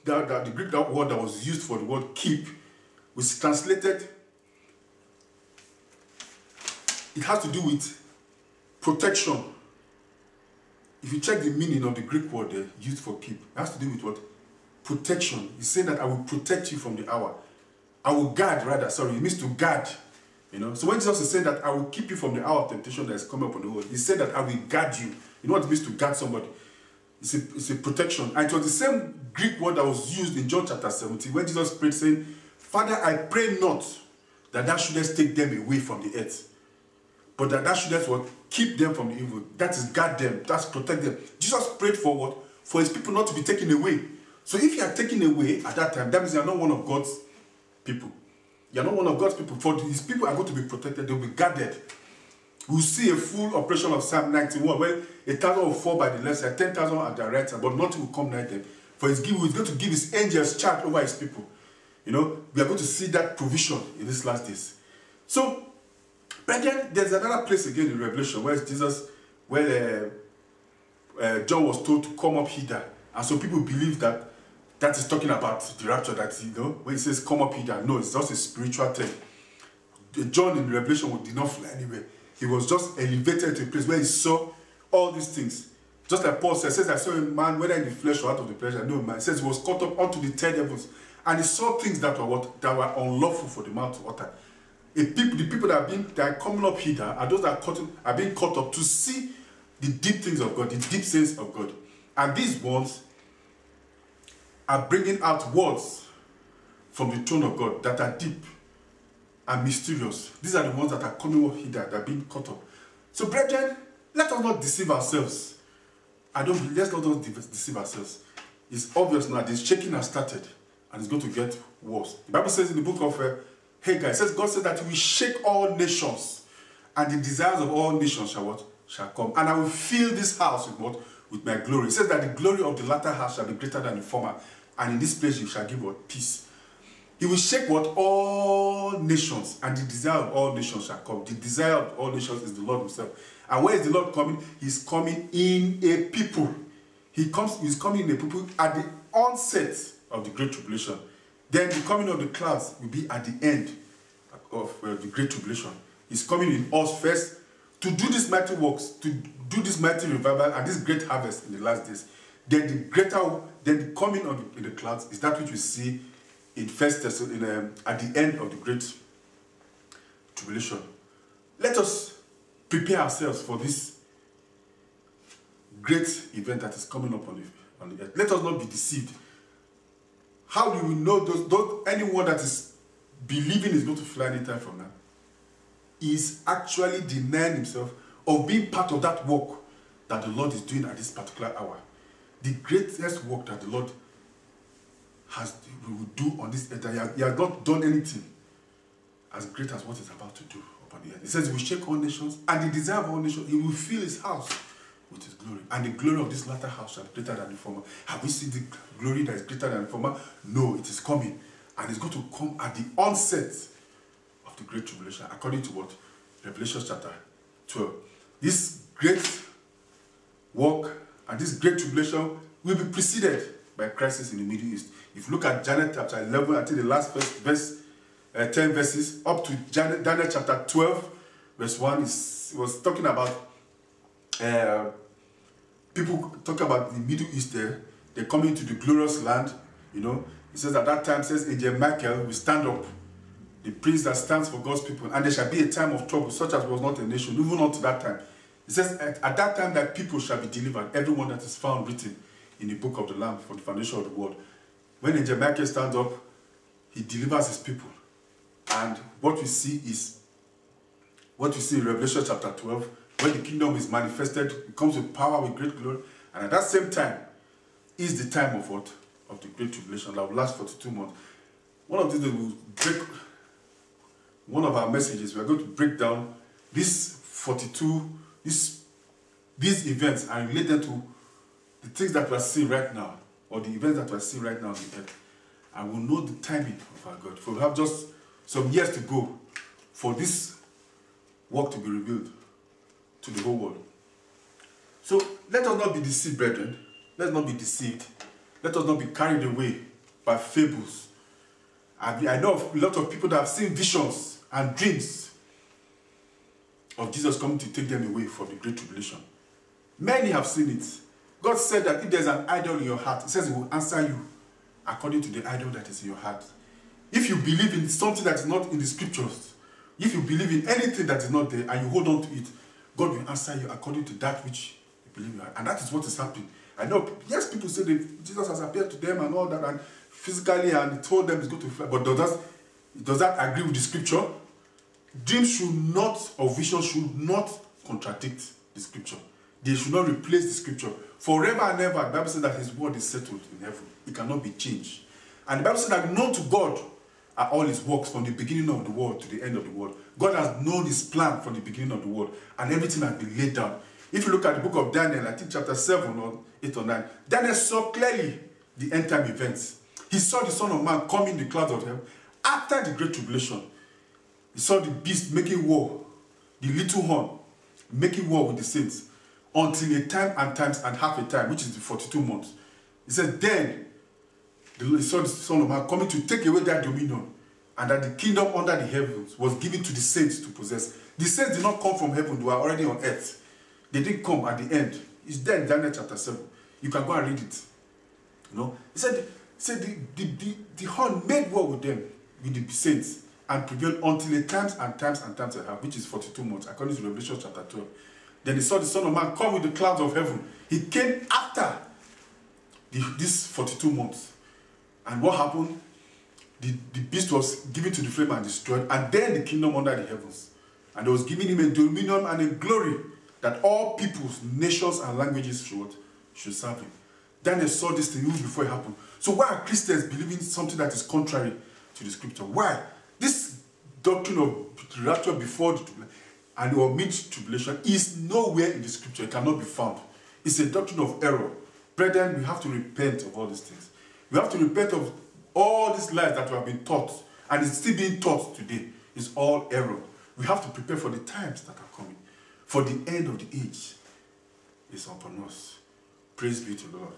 the Greek word that was used for the word keep was translated, it has to do with protection. If you check the meaning of the Greek word there, used for keep, it has to do with what? Protection. He's saying that I will protect you from the hour. I will guard, rather, sorry, it means to guard. You know, so when Jesus is saying that I will keep you from the hour of temptation that is coming upon the world, he said that I will guard you. You know what it means to guard somebody? It's a protection. And it was the same Greek word that was used in John chapter 17 when Jesus prayed saying, Father, I pray not that thou shouldest take them away from the earth, but that thou shouldest what? Keep them from the evil. That is guard them. That's protect them. Jesus prayed for what? For his people not to be taken away. So if you are taken away at that time, that means you are not one of God's people. You are not one of God's people. For his people are going to be protected. They will be guarded. We'll see a full operation of Psalm 91 where 1,000 will fall by the left side, 10,000 at the right side, but nothing will come nigh them. For he's going to give his angels charge over his people. You know, we are going to see that provision in these last days. So, brethren, there's another place again in Revelation where John was told to come up hither. And so people believe that that is talking about the rapture, that, you know, when he says come up hither. No, it's just a spiritual thing. John in Revelation did not fly anywhere. He was just elevated to a place where he saw all these things. Just like Paul says, I saw a man, whether in the flesh or out of the flesh, I know a man. He says he was caught up unto the third heavens. And he saw things that were unlawful for the man to utter. The people that are coming up hither are those that are being caught up to see the deep things of God, the deep things of God. And these ones are bringing out words from the throne of God that are deep and mysterious. These are the ones that are coming up hither, that are being caught up. So, brethren, let us not deceive ourselves. Let's not deceive ourselves. It's obvious now, this shaking has started and it's going to get worse. The Bible says in the book of Haggai, it says, God said that he will shake all nations, and the desires of all nations shall what? Shall come. And I will fill this house with what? With my glory. It says that the glory of the latter house shall be greater than the former, and in this place you shall give what? Peace. He will shake what? All nations, and the desire of all nations shall come. The desire of all nations is the Lord himself. And where is the Lord coming? He's coming in a people. He's coming in a people at the onset of the Great Tribulation. Then the coming of the clouds will be at the end of the Great Tribulation. He's coming in us first to do these mighty works, to do this mighty revival and this great harvest in the last days. Then the coming in the clouds is that which we see in at the end of the Great Tribulation. Let us prepare ourselves for this great event that is coming up on the earth. Let us not be deceived. How do we know anyone that is believing is going to fly anytime from now is actually denying himself of being part of that work that the Lord is doing at this particular hour? The greatest work that the Lord will do on this earth. He has not done anything as great as what he's about to do upon the earth. He says he will shake all nations, and the desire of all nations, he will fill his house with his glory. And the glory of this latter house shall be greater than the former. Have we seen the glory that is greater than the former? No, it is coming. And it's going to come at the onset of the Great Tribulation, according to what? Revelation chapter 12. This great work and this Great Tribulation will be preceded by a crisis in the Middle East. If you look at Daniel chapter 11, I think the last 10 verses, up to Daniel chapter 12, verse 1, was talking about people talk about the Middle East there. They're coming to the glorious land, you know. It says at that time, says Angel Michael will stand up, the prince that stands for God's people, and there shall be a time of trouble, such as was not a nation, even unto that time. It says at that time that people shall be delivered, everyone that is found written in the book of the Lamb for the foundation of the world. When Angel Michael stands up, he delivers his people. And what we see in Revelation chapter 12, when the kingdom is manifested, it comes with power, with great glory. And at that same time is the time of what? Of the Great Tribulation that will last 42 months. One of these days we'll break one of our messages. We are going to break down these 42, these events and relate them to the things that we are seeing right now, or the events that we are seeing right now on the earth. And we'll know the timing of our God. For we have just some years to go for this work to be revealed to the whole world. So let us not be deceived, brethren. Let us not be deceived. Let us not be carried away by fables. I know of a lot of people that have seen visions and dreams of Jesus coming to take them away from the Great Tribulation. Many have seen it. God said that if there's an idol in your heart, He says He will answer you according to the idol that is in your heart. If you believe in something that is not in the scriptures, if you believe in anything that is not there and you hold on to it, God will answer you according to that which you believe in. And that is what is happening. I know, yes, people say that Jesus has appeared to them and all that, and physically, and He told them He's going to fly. But does that agree with the scripture? Dreams should not, or visions should not contradict the scripture. They should not replace the scripture. Forever and ever, the Bible says that His word is settled in heaven. It cannot be changed. And the Bible says that known to God are all His works from the beginning of the world to the end of the world. God has known His plan from the beginning of the world, and everything has been laid down. If you look at the book of Daniel, I think chapter 7 or 8 or 9, Daniel saw clearly the end time events. He saw the Son of Man come in the clouds of heaven after the Great Tribulation. He saw the beast making war, the little horn making war with the saints, until a time and times and half a time, which is the 42 months. He said, then he saw the Son of Man coming to take away that dominion, and that the kingdom under the heavens was given to the saints to possess. The saints did not come from heaven, they were already on earth. They didn't come at the end. It's there in Daniel chapter 7. You can go and read it. You know, he said the horn made war with them, with the saints, and prevailed until a times and times and times and a half, which is 42 months, according to Revelation chapter 12. Then he saw the Son of Man come with the clouds of heaven. He came after this 42 months. And what happened? The beast was given to the flame and destroyed, and then the kingdom under the heavens. And they was giving him a dominion and a glory that all peoples, nations, and languages should serve him. Daniel saw this thing even before it happened. So why are Christians believing something that is contrary to the scripture? Why? This doctrine of the rapture before the tribulation and or mid-tribulation is nowhere in the scripture. It cannot be found. It's a doctrine of error. Brethren, we have to repent of all these things. We have to repent of all these lies that we have been taught, and it's still being taught today. It's all error. We have to prepare for the times that are coming. For the end of the age is upon us. Praise be to the Lord.